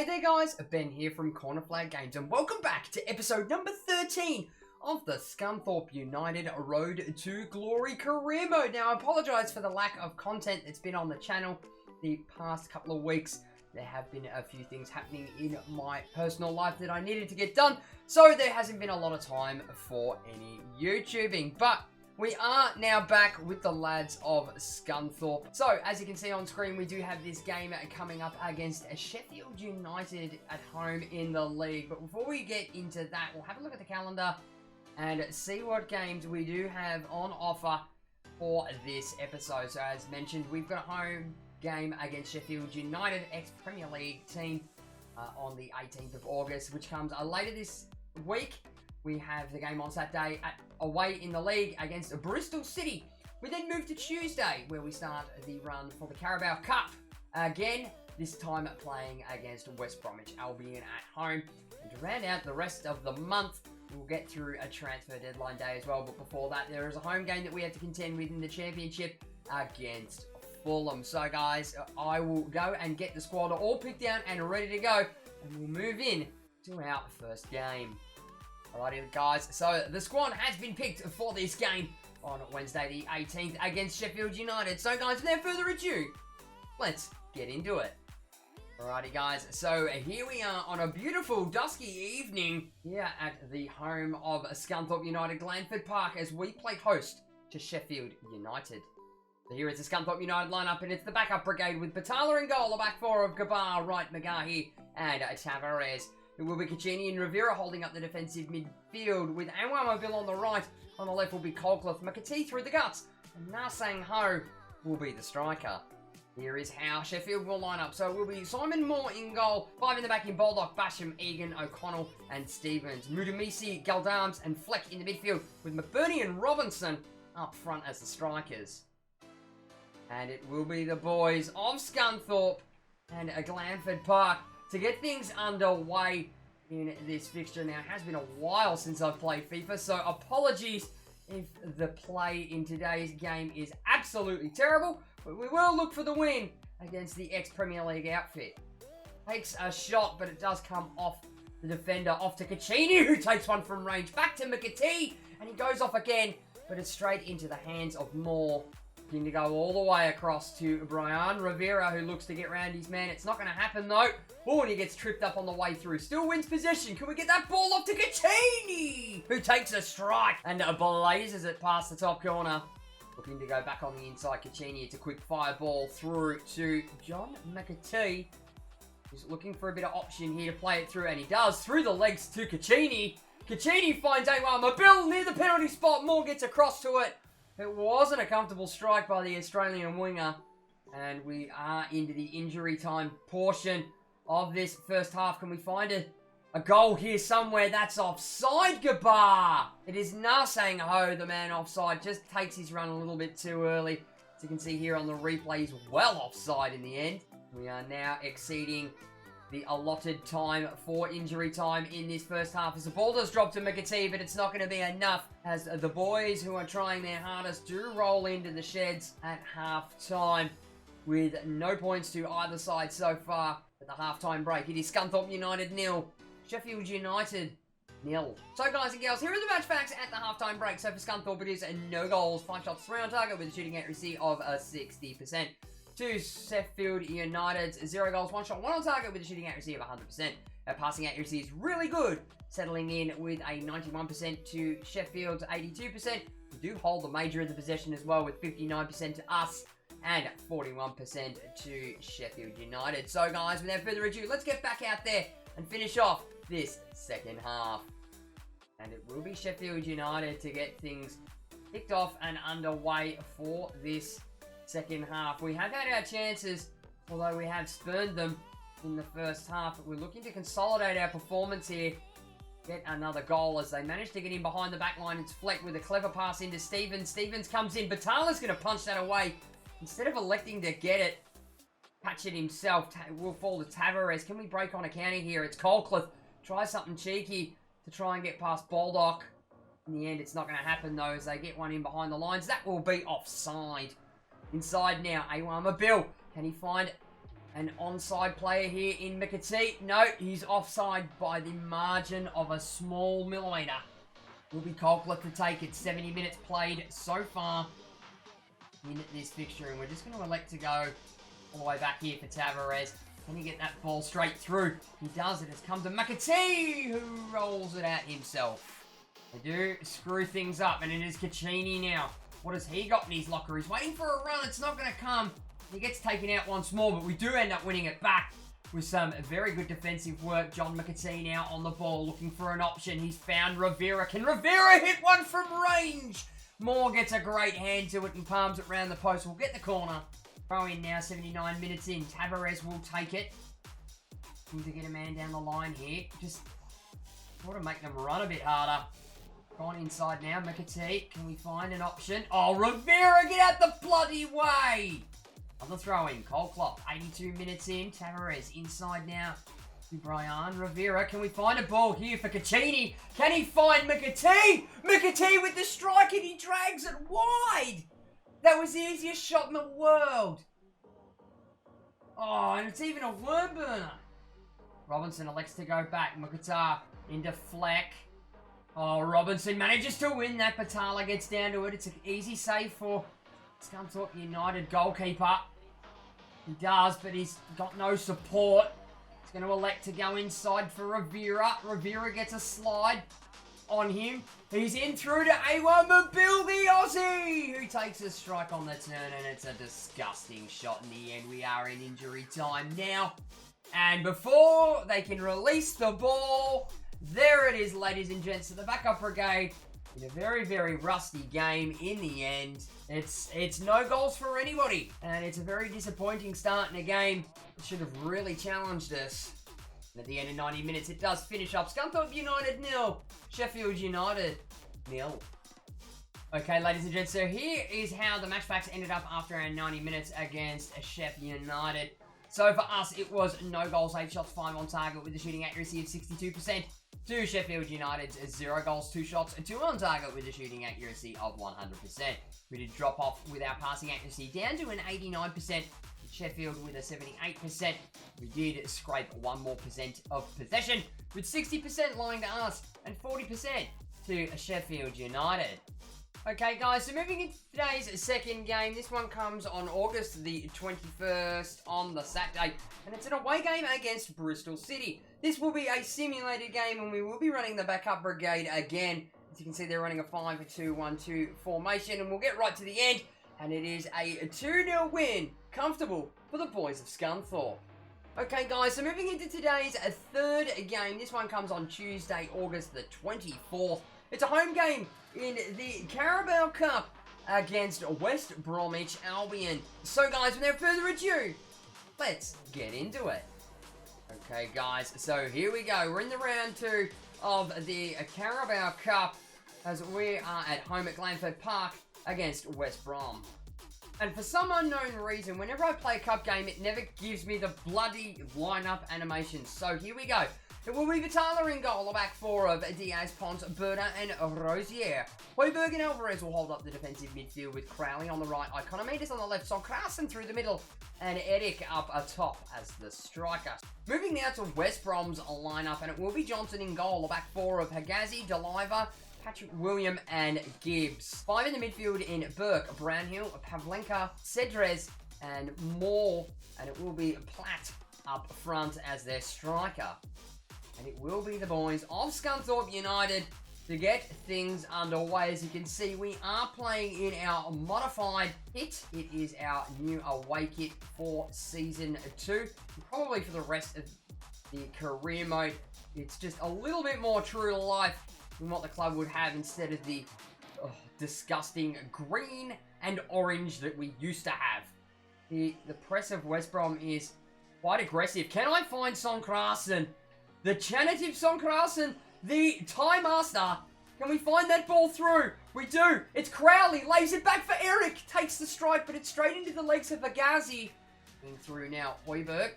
Hey there guys, Ben here from Corner Flag Games and welcome back to episode number 13 of the Scunthorpe United Road to Glory career mode. Now I apologise for the lack of content that's been on the channel the past couple of weeks. There have been a few things happening in my personal life that I needed to get done, so there hasn't been a lot of time for any YouTubing, but we are now back with the lads of Scunthorpe. So, as you can see on screen, we do have this game coming up against Sheffield United at home in the league. But before we get into that, we'll have a look at the calendar and see what games we do have on offer for this episode. So, as mentioned, we've got a home game against Sheffield United, ex-Premier League team, on the 18th of August, which comes later this week. We have the game on Saturday away in the league against Bristol City. We then move to Tuesday, where we start the run for the Carabao Cup. Again, this time playing against West Bromwich Albion at home. And to round out the rest of the month, we'll get through a transfer deadline day as well. But before that, there is a home game that we have to contend with in the Championship against Fulham. So guys, I will go and get the squad all picked out and ready to go. And we'll move in to our first game. Alrighty guys, so the squad has been picked for this game on Wednesday the 18th against Sheffield United. So guys, without further ado, let's get into it. Alrighty guys, so here we are on a beautiful dusky evening here at the home of Scunthorpe United, Glanford Park, as we play host to Sheffield United. So here is the Scunthorpe United lineup, and it's the backup brigade with Batala in goal, the back four of Gabar, Wright, Magahi, and Tavares. It will be Caccini and Rivera holding up the defensive midfield, with Anwar Mobile on the right. On the left will be Colcliffe, McAtee through the guts, and Narsang Ho will be the striker. Here is how Sheffield will line up. So it will be Simon Moore in goal, 5 in the back in Baldock, Basham, Egan, O'Connell, and Stevens. Mudamisi, Galdams, and Fleck in the midfield, with McBurney and Robinson up front as the strikers. And it will be the boys of Scunthorpe and Glanford Park to get things underway in this fixture. Now, it has been a while since I've played FIFA, so apologies if the play in today's game is absolutely terrible, but we will look for the win against the ex-Premier League outfit. Takes a shot, but it does come off the defender, off to Caccini, who takes one from range, back to McAtee, and he goes off again, but it's straight into the hands of Moore. Looking to go all the way across to Brian Rivera, who looks to get round his man. It's not going to happen, though. Oh, and he gets tripped up on the way through. Still wins possession. Can we get that ball off to Caccini, who takes a strike and blazes it past the top corner. Looking to go back on the inside, Caccini. It's a quick fire ball through to John McAtee, who's looking for a bit of option here to play it through, and he does. Through the legs to Caccini. Caccini finds Anwar Mobile near the penalty spot. Moore gets across to it. It wasn't a comfortable strike by the Australian winger. And we are into the injury time portion of this first half. Can we find a goal here somewhere? That's offside, Gabar. It is Narsang Ho, the man offside. Just takes his run a little bit too early. As you can see here on the replay, he's well offside in the end. We are now exceeding the allotted time for injury time in this first half, as the ball does drop to McAtee, but it's not going to be enough, as the boys who are trying their hardest do roll into the sheds at half-time with no points to either side so far at the half-time break. It is Scunthorpe United 0, Sheffield United 0. So guys and girls, here are the match facts at the half-time break. So for Scunthorpe, it is no goals, 5 shots, 3 on target with a shooting accuracy of 60%. To Sheffield United's 0 goals, 1 shot, 1 on target with a shooting accuracy of 100%. Our passing accuracy is really good, settling in with a 91% to Sheffield's 82%. We do hold the major of the possession as well, with 59% to us and 41% to Sheffield United. So guys, without further ado, let's get back out there and finish off this second half. And it will be Sheffield United to get things kicked off and underway for this second half. We have had our chances, although we have spurned them in the first half. But we're looking to consolidate our performance here, get another goal, as they manage to get in behind the back line. It's Fleck with a clever pass into Stevens. Stevens comes in. Batala's going to punch that away. Instead of electing to get it, catch it himself, will fall to Tavares. Can we break on a counter here? It's Colcliffe. Try something cheeky to try and get past Baldock. In the end, it's not going to happen, though, as they get one in behind the lines. That will be offside. Inside now, Anwar Mobile. Can he find An onside player here in McAtee. No, he's offside by the margin of a small millimetre. Will be Colcliffe to take it. 70 minutes played so far in this fixture. And we're just going to elect to go all the way back here for Tavares. Can he get that ball straight through? He does. It has come to McAtee, who rolls it out himself. They do screw things up, and it is Caccini now. What has he got in his locker? He's waiting for a run. It's not going to come. He gets taken out once more, but we do end up winning it back with some very good defensive work. John McAtee now on the ball, looking for an option. He's found Rivera. Can Rivera hit one from range? Moore gets a great hand to it and palms it round the post. We'll get the corner. Throw in now, 79 minutes in. Tavares will take it. Need to get a man down the line here. Just sort of make them run a bit harder. Gone inside now. McAtee, can we find an option? Oh, Rivera, get out the bloody way! On the throw-in, Colcliffe, 82 minutes in. Tavares inside now to Brian Rivera. Can we find a ball here for Caccini? Can he find McAtee? McAtee with the strike and he drags it wide. That was the easiest shot in the world. Oh, and it's even a worm burner. Robinson elects to go back. Mukata into Fleck. Oh, Robinson manages to win that. Patala gets down to it. It's an easy save for Scunthorpe United goalkeeper. He does, but he's got no support. He's going to elect to go inside for Rivera. Rivera gets a slide on him. He's in through to A1 Mobile, the Aussie, who takes a strike on the turn, and it's a disgusting shot in the end. We are in injury time now. And before they can release the ball, there it is, ladies and gents, to the backup brigade. In a very, very rusty game in the end. It's no goals for anybody. And it's a very disappointing start in a game that should have really challenged us. And at the end of 90 minutes, it does finish up. Scunthorpe United 0. Sheffield United 0. Okay, ladies and gents, so here is how the matchbacks ended up after our 90 minutes against Sheffield United. So for us, it was no goals, 8 shots, 5 on target with a shooting accuracy of 62%. To Sheffield United's 0 goals, 2 shots, and 2 on target with a shooting accuracy of 100%. We did drop off with our passing accuracy down to an 89%. Sheffield with a 78%. We did scrape 1 more % of possession, with 60% lying to us and 40% to Sheffield United. Okay, guys, so moving into today's second game. This one comes on August the 21st on the Saturday, and it's an away game against Bristol City. This will be a simulated game, and we will be running the backup brigade again. As you can see, they're running a 5-2-1-2 formation, and we'll get right to the end, and it is a 2-0 win. Comfortable for the boys of Scunthorpe. Okay, guys, so moving into today's third game. This one comes on Tuesday, August the 24th. It's a home game in the Carabao Cup against West Bromwich Albion. So, guys, without further ado, let's get into it. Okay, guys, so here we go. We're in the round 2 of the Carabao Cup as we are at home at Glanford Park against West Brom. And for some unknown reason, whenever I play a cup game, it never gives me the bloody lineup animation. So here we go. It will be Vitala in goal, a back 4 of Diaz, Pons, Berta, and Rosier. Hoiberg and Alvarez will hold up the defensive midfield with Crowley on the right, Iconomedes on the left, Sonkrasen through the middle, and Eric up atop as the striker. Moving now to West Brom's lineup, and it will be Johnson in goal, a back 4 of Hagazi, Deliver, Patrick William, and Gibbs. 5 in the midfield in Burke, Brownhill, Pavlenka, Cedrez, and Moore, and it will be Platt up front as their striker. And it will be the boys of Scunthorpe United to get things underway. As you can see, we are playing in our modified kit. It is our new away kit for Season 2. And probably for the rest of the career mode. It's just a little bit more true to life than what the club would have instead of the disgusting green and orange that we used to have. The press of West Brom is quite aggressive. Can I find Sonkrasen? The Chanativ Sonkrasen, the Tie Master. Can we find that ball through? We do. It's Crowley. Lays it back for Eric. Takes the strike, but it's straight into the legs of Bagazi. And through now, Hoiberg.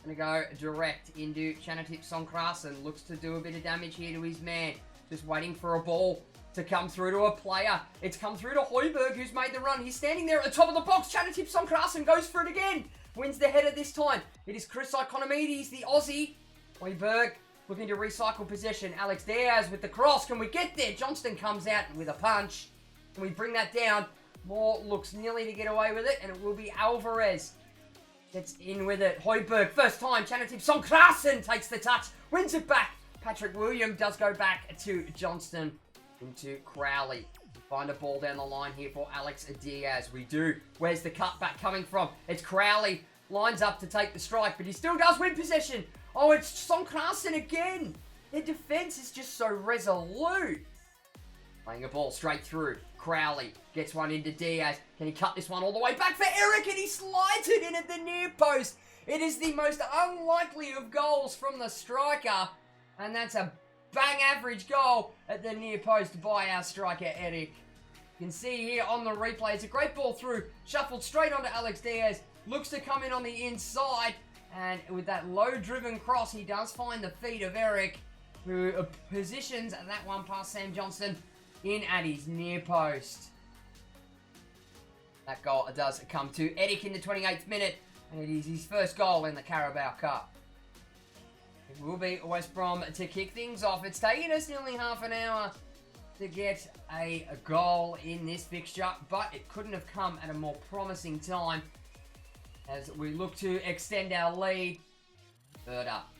Gonna go direct into Chanativ Sonkrasen. Looks to do a bit of damage here to his man. Just waiting for a ball to come through to a player. It's come through to Hoiberg, who's made the run. He's standing there at the top of the box. Chanativ Sonkrasen goes for it again. wins the header this time. It is Chris Economides, the Aussie. Hoiberg looking to recycle possession. Alex Diaz with the cross. Can we get there? Johnston comes out with a punch. Can we bring that down? Moore looks nearly to get away with it, and it will be Alvarez. Gets in with it. Hoiberg, first time. Chanatip Sonkrasen takes the touch. Wins it back. Patrick William does go back to Johnston. Into Crowley. Find a ball down the line here for Alex Diaz. We do. Where's the cutback coming from? It's Crowley. Lines up to take the strike, but he still does win possession. Oh, it's Sonkrasen again. Their defense is just so resolute. Playing a ball straight through. Crowley gets one into Diaz. Can he cut this one all the way back for Eric? And he slides it in at the near post. It is the most unlikely of goals from the striker. And that's a bang average goal at the near post by our striker, Eric. You can see here on the replay, it's a great ball through. Shuffled straight onto Alex Diaz. Looks to come in on the inside. And with that low-driven cross, he does find the feet of Eric, who positions that one past Sam Johnston in at his near post. That goal does come to Eric in the 28th minute, and it is his first goal in the Carabao Cup. It will be West Brom to kick things off. It's taken us nearly half an hour to get a goal in this fixture, but it couldn't have come at a more promising time as we look to extend our lead. Third up.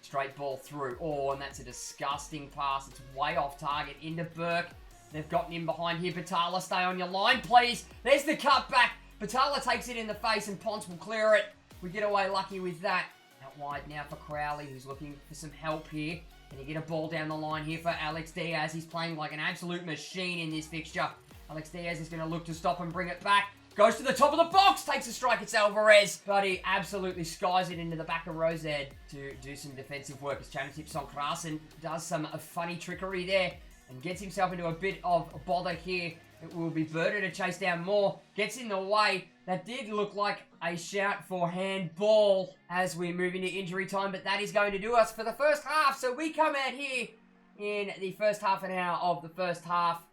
Straight ball through. Oh, and that's a disgusting pass. It's way off target into Burke. They've gotten him behind here. Batala, stay on your line, please. There's the cutback. Batala takes it in the face and Ponce will clear it. We get away lucky with that. Out wide now for Crowley, who's looking for some help here. Can he get a ball down the line here for Alex Diaz? He's playing like an absolute machine in this fixture. Alex Diaz is going to look to stop and bring it back. Goes to the top of the box, takes a strike, it's Alvarez. But he absolutely skies it into the back of Rosed to do some defensive work as Chanatip Sonkrasen does some funny trickery there and gets himself into a bit of bother here. It will be Berta to chase down Moore. Gets in the way. That did look like a shout for handball as we move into injury time, but that is going to do us for the first half. So we come out here in the first half an hour of the first half,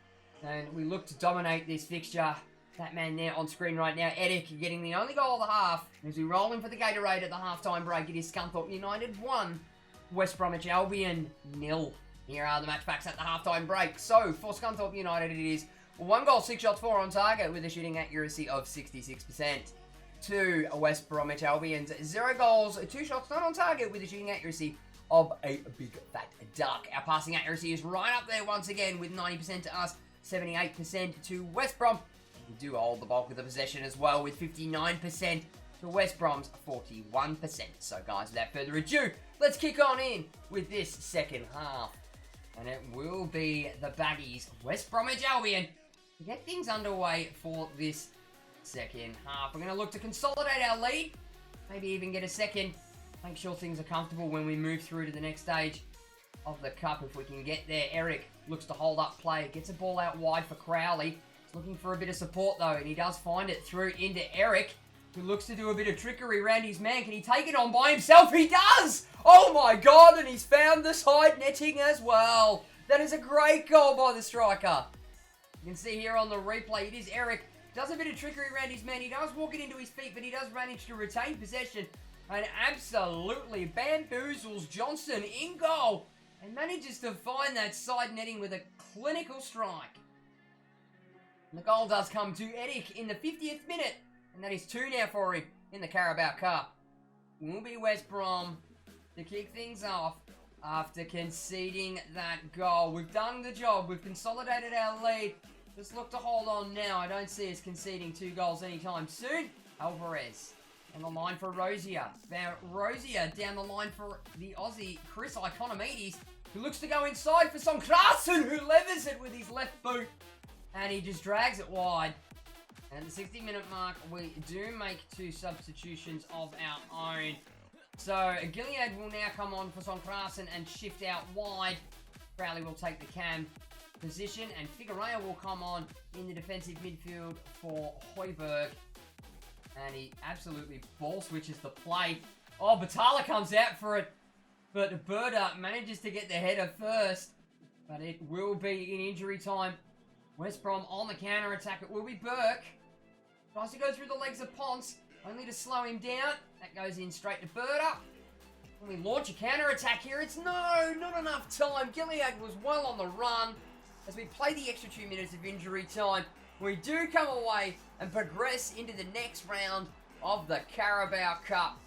and we look to dominate this fixture. That man there on screen right now, Edic, getting the only goal of the half. As we roll in for the Gatorade at the halftime break, it is Scunthorpe United 1, West Bromwich Albion 0. Here are the match backs at the halftime break. So, for Scunthorpe United, it is 1 goal, 6 shots, 4 on target with a shooting accuracy of 66%. 2 West Bromwich Albion's 0 goals, 2 shots, not on target with a shooting accuracy of a big fat duck. Our passing accuracy is right up there once again with 90% to us, 78% to West Brom. We do hold the bulk of the possession as well with 59% to West Brom's 41%. So guys, without further ado, let's kick on in with this second half. And it will be the Baggies, West Bromwich Albion, to get things underway for this second half. We're going to look to consolidate our lead, maybe even get a second, make sure things are comfortable when we move through to the next stage of the cup if we can get there. Eric looks to hold up play, gets a ball out wide for Crowley. He's looking for a bit of support though, and he does find it through into Eric, who looks to do a bit of trickery around his man. Can he take it on by himself? He does! Oh my god, and he's found the side netting as well. That is a great goal by the striker. You can see here on the replay, it is Eric. Does a bit of trickery around his man. He does walk it into his feet, but he does manage to retain possession and absolutely bamboozles Johnston in goal and manages to find that side netting with a clinical strike. And the goal does come to Edic in the 50th minute, and that is 2 now for him in the Carabao Cup. It will be West Brom to kick things off after conceding that goal. We've done the job. We've consolidated our lead. Let's look to hold on now. I don't see us conceding 2 goals anytime soon. Alvarez on the line for Rosier. Now, Rosier down the line for the Aussie, Chris Economides, who looks to go inside for Sonkrasen, who levers it with his left boot. And he just drags it wide. And at the 60-minute mark, we do make 2 substitutions of our own. So, Gilead will now come on for Sonkrasen and shift out wide. Crowley will take the cam position, and Figueroa will come on in the defensive midfield for Hoiberg. And he absolutely ball switches the play. Oh, Batala comes out for it, but Berta manages to get the header first. But it will be in injury time. West Brom on the counter-attack. It will be Burke. Tries to go through the legs of Ponce. only to slow him down. That goes in straight to Berta. When we launch a counter-attack here, it's not enough time. Gilead was well on the run. As we play the extra 2 minutes of injury time, we do come away and progress into the next round of the Carabao Cup.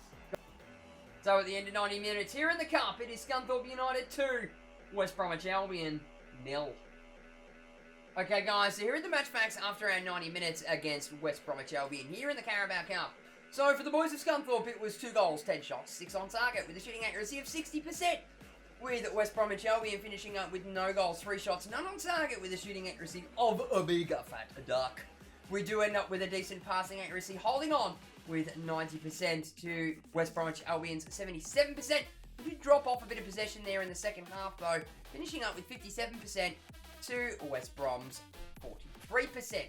So at the end of 90 minutes here in the Cup, it is Scunthorpe United 2, West Bromwich Albion 0. Okay guys, so here are the match facts after our 90 minutes against West Bromwich Albion here in the Carabao Cup. So for the boys of Scunthorpe, it was 2 goals, 10 shots, 6 on target with a shooting accuracy of 60%. With West Bromwich Albion finishing up with no goals, 3 shots, none on target with a shooting accuracy of a bigger fat duck. We do end up with a decent passing accuracy, holding on with 90% to West Bromwich Albion's 77%. We did drop off a bit of possession there in the second half though, finishing up with 57% to West Brom's 43%.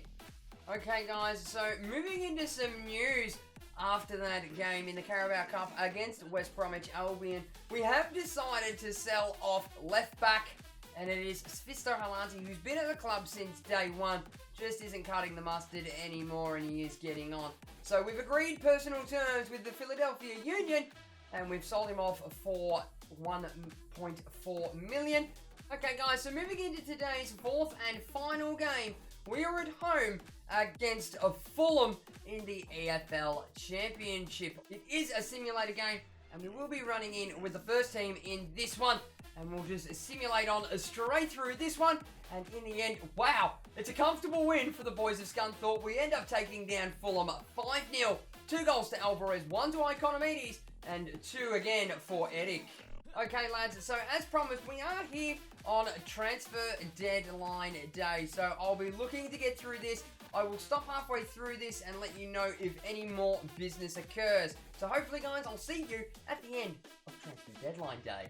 Okay guys, so moving into some news after that game in the Carabao Cup against West Bromwich Albion, we have decided to sell off left back, and it is Svisto Halati, who's been at the club since day one, just isn't cutting the mustard anymore, and he is getting on. So we've agreed personal terms with the Philadelphia Union, and we've sold him off for 1.4 million. Okay guys, so moving into today's 4th and final game, we are at home against Fulham in the EFL Championship. It is a simulator game, and we will be running in with the first team in this one, and we'll just simulate on straight through this one, and in the end, wow, it's a comfortable win for the boys of Scunthorpe. We end up taking down Fulham 5-0, 2 goals to Alvarez, 1 to Iconomedes, and 2 again for Eric. Okay lads, so as promised, we are here on transfer deadline day, so I'll be looking to get through this. I will stop halfway through this and let you know if any more business occurs. So hopefully guys, I'll see you at the end of transfer deadline day.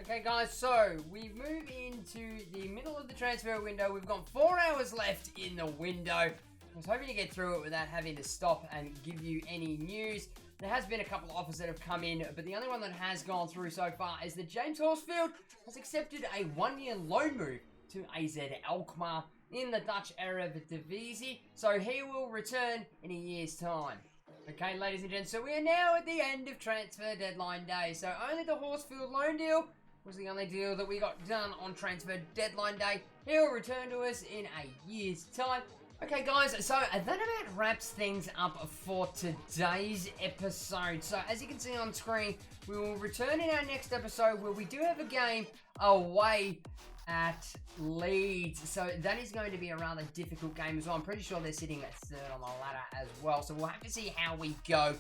Okay guys, so we move into the middle of the transfer window. We've got 4 hours left in the window. I was hoping to get through it without having to stop and give you any news. There has been a couple of offers that have come in, but the only one that has gone through so far is that James Horsfield has accepted a 1-year loan move to AZ Alkmaar in the Dutch Eredivisie, so he will return in a year's time. Okay, ladies and gents, so we are now at the end of transfer deadline day, so only the Horsfield loan deal was the only deal that we got done on transfer deadline day. He'll return to us in a year's time. Okay guys, so that about wraps things up for today's episode. So as you can see on screen, we will return in our next episode where we do have a game away at Leeds. So that is going to be a rather difficult game as well. I'm pretty sure they're sitting at 3rd on the ladder as well. So we'll have to see how we go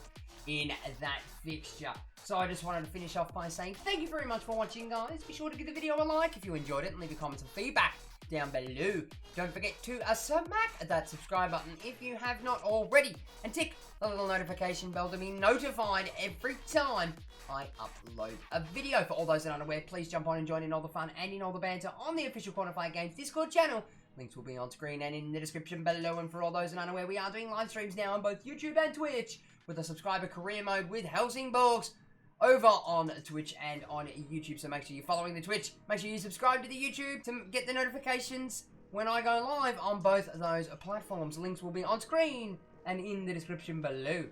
in that fixture. So I just wanted to finish off by saying thank you very much for watching guys. Be sure to give the video a like if you enjoyed it and leave your comments and feedback down below. Don't forget to smack that subscribe button if you have not already, and tick the little notification bell to be notified every time I upload a video. For all those that aren't aware, please jump on and join in all the fun and in all the banter on the official Quantified Games Discord channel. Links will be on screen and in the description below. And for all those that aren't aware, we are doing live streams now on both YouTube and Twitch with a subscriber career mode with Helsingborgs over on Twitch and on YouTube. So make sure you're following the Twitch. Make sure you subscribe to the YouTube to get the notifications when I go live on both of those platforms. Links will be on screen and in the description below.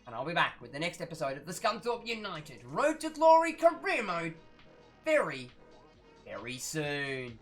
And I'll be back with the next episode of the Scunthorpe United Road to Glory career mode very, very soon.